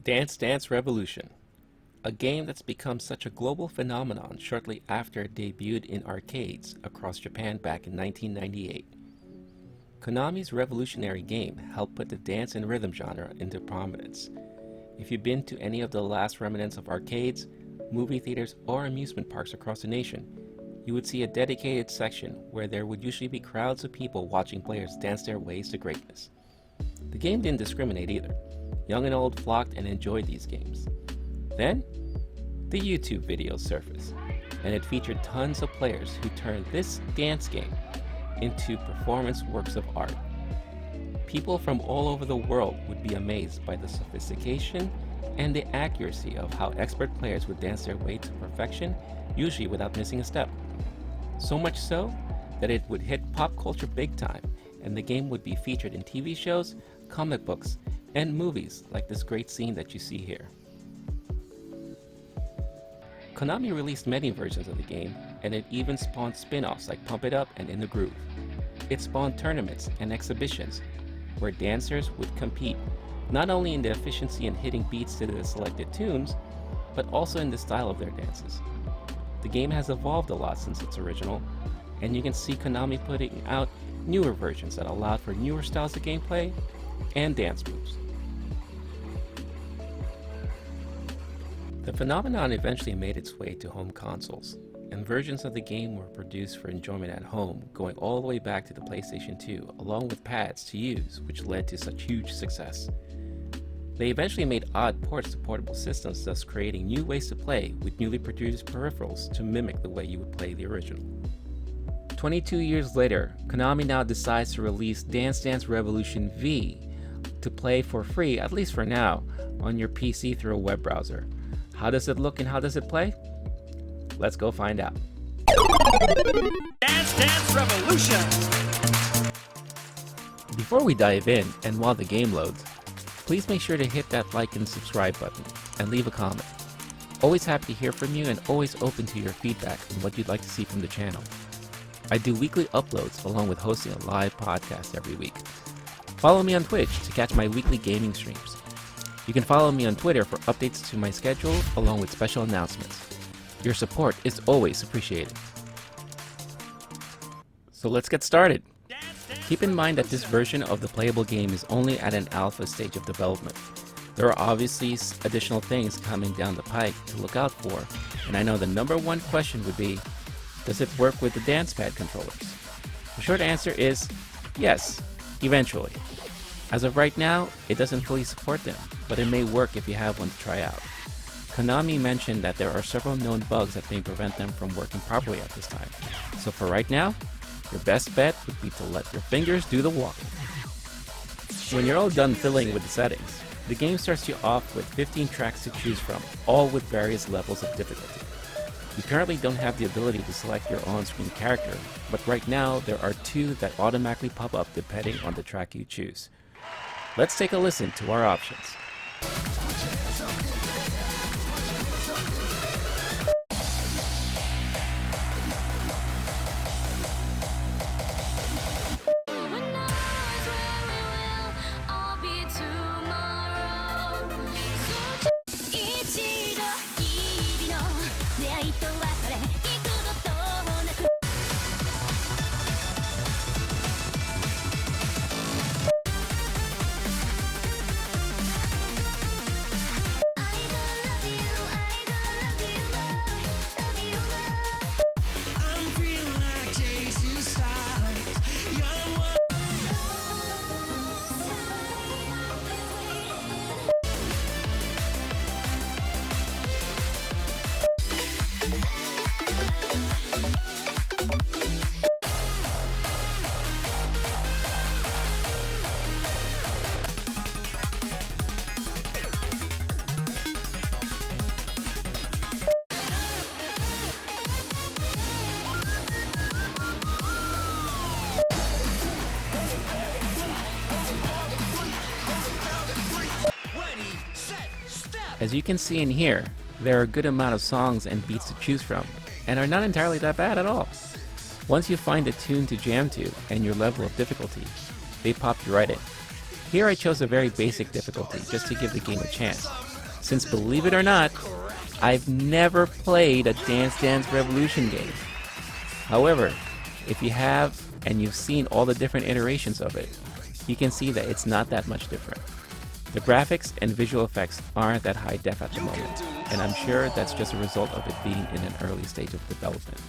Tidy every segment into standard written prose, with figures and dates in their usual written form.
Dance Dance Revolution, a game that's become such a global phenomenon shortly after it debuted in arcades across Japan back in 1998. Konami's revolutionary game helped put the dance and rhythm genre into prominence. If you've been to any of the last remnants of arcades, movie theaters, or amusement parks across the nation, you would see a dedicated section where there would usually be crowds of people watching players dance their ways to greatness. The game didn't discriminate either. Young and old flocked and enjoyed these games. Then, the YouTube videos surfaced, and it featured tons of players who turned this dance game into performance works of art. People from all over the world would be amazed by the sophistication and the accuracy of how expert players would dance their way to perfection, usually without missing a step. So much so that it would hit pop culture big time, and the game would be featured in TV shows, comic books, and movies like this great scene that you see here. Konami released many versions of the game, and it even spawned spin-offs like Pump It Up and In the Groove. It spawned tournaments and exhibitions where dancers would compete not only in the efficiency in hitting beats to the selected tunes, but also in the style of their dances. The game has evolved a lot since its original, and you can see Konami putting out newer versions that allowed for newer styles of gameplay and dance moves. The phenomenon eventually made its way to home consoles, and versions of the game were produced for enjoyment at home, going all the way back to the PlayStation 2, along with pads to use, which led to such huge success. They eventually made odd ports to portable systems, thus creating new ways to play with newly produced peripherals to mimic the way you would play the original. 22 years later, Konami now decides to release Dance Dance Revolution V to play for free, at least for now, on your PC through a web browser. How does it look and how does it play? Let's go find out. Dance Dance Revolution! Before we dive in, and while the game loads, please make sure to hit that like and subscribe button, and leave a comment. Always happy to hear from you and always open to your feedback and what you'd like to see from the channel. I do weekly uploads along with hosting a live podcast every week. Follow me on Twitch to catch my weekly gaming streams. You can follow me on Twitter for updates to my schedule along with special announcements. Your support is always appreciated. So let's get started. Keep in mind that this version of the playable game is only at an alpha stage of development. There are obviously additional things coming down the pike to look out for, and I know the number one question would be, does it work with the dance pad controllers? The short answer is yes, eventually. As of right now, it doesn't fully support them, but it may work if you have one to try out. Konami mentioned that there are several known bugs that may prevent them from working properly at this time. So for right now, your best bet would be to let your fingers do the walking. When you're all done fiddling with the settings, the game starts you off with 15 tracks to choose from, all with various levels of difficulty. You currently don't have the ability to select your on-screen character, but right now there are 2 that automatically pop up depending on the track you choose. Let's take a listen to our options. As you can see in here, there are a good amount of songs and beats to choose from, and are not entirely that bad at all. Once you find a tune to jam to and your level of difficulty, they pop you right in. Here I chose a very basic difficulty just to give the game a chance, since believe it or not, I've never played a Dance Dance Revolution game. However, if you have and you've seen all the different iterations of it, you can see that it's not that much different. The graphics and visual effects aren't that high def at the moment, and I'm sure that's just a result of it being in an early stage of development.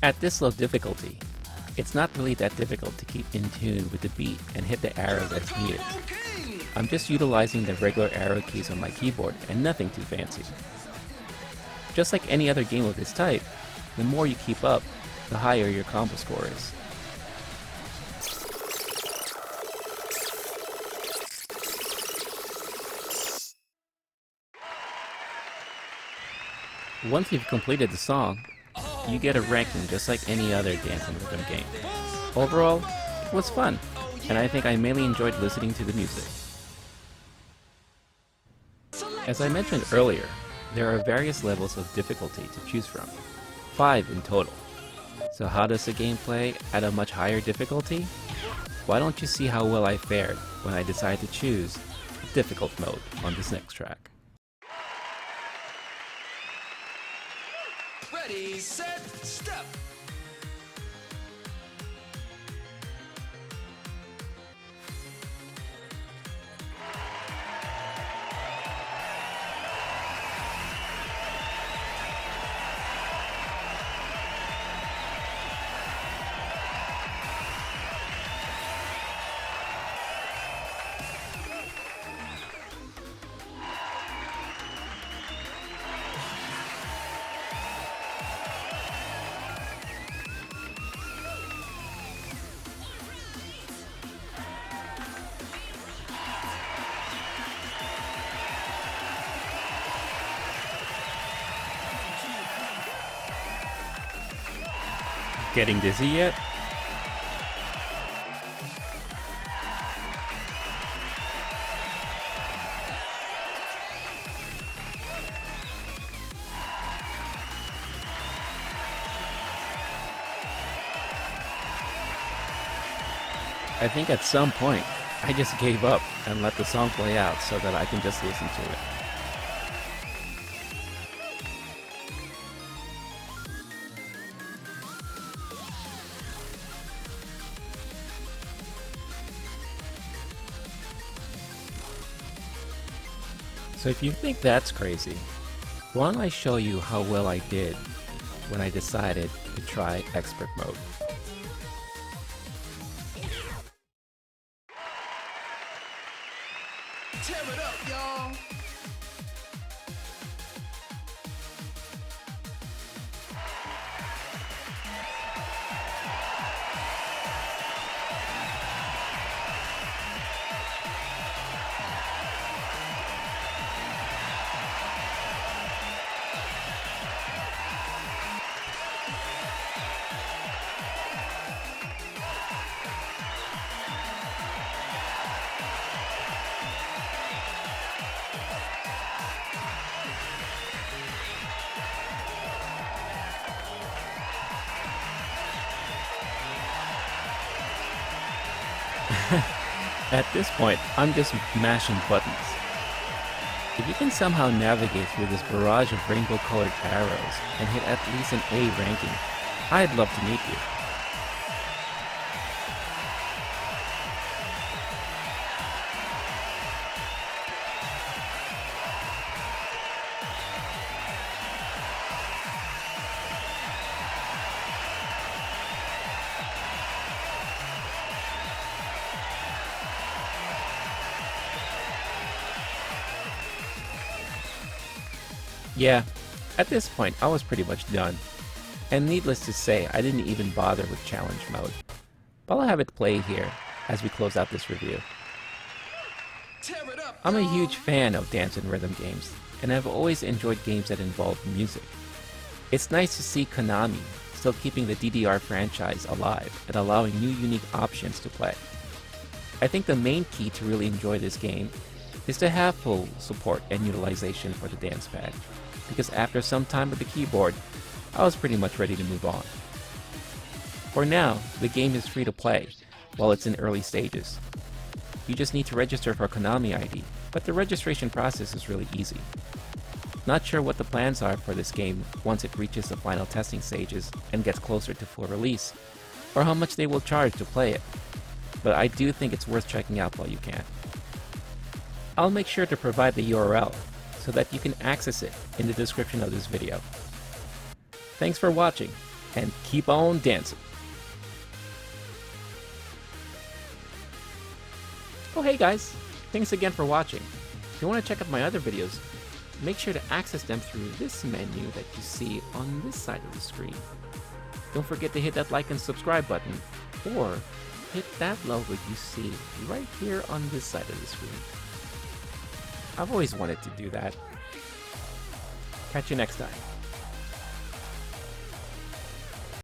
At this low difficulty, it's not really that difficult to keep in tune with the beat and hit the arrows as needed. I'm just utilizing the regular arrow keys on my keyboard and nothing too fancy. Just like any other game of this type, the more you keep up, the higher your combo score is. Once you've completed the song, you get a ranking just like any other dance and rhythm game. Overall, it was fun, and I think I mainly enjoyed listening to the music. As I mentioned earlier, there are various levels of difficulty to choose from, 5 in total. So how does the game play at a much higher difficulty? Why don't you see how well I fared when I decided to choose difficult mode on this next track. Ready, set, step! Getting dizzy yet? I think at some point, I just gave up and let the song play out so that I can just listen to it. So if you think that's crazy, why don't I show you how well I did when I decided to try expert mode. Tear it up, y'all! At this point, I'm just mashing buttons. If you can somehow navigate through this barrage of rainbow-colored arrows and hit at least an A ranking, I'd love to meet you. Yeah, at this point I was pretty much done, and needless to say I didn't even bother with challenge mode, but I'll have it play here as we close out this review. I'm a huge fan of dance and rhythm games, and I've always enjoyed games that involve music. It's nice to see Konami still keeping the DDR franchise alive and allowing new unique options to play. I think the main key to really enjoy this game is to have full support and utilization for the dance pad, because after some time with the keyboard, I was pretty much ready to move on. For now, the game is free to play while it's in early stages. You just need to register for a Konami ID but the registration process is really easy. Not sure what the plans are for this game once it reaches the final testing stages and gets closer to full release, or how much they will charge to play it, but I do think it's worth checking out while you can. I'll make sure to provide the URL so that you can access it in the description of this video. Thanks for watching, and keep on dancing! Oh hey guys, thanks again for watching. If you want to check out my other videos, make sure to access them through this menu that you see on this side of the screen. Don't forget to hit that like and subscribe button, or hit that logo you see right here on this side of the screen. I've always wanted to do that. Catch you next time.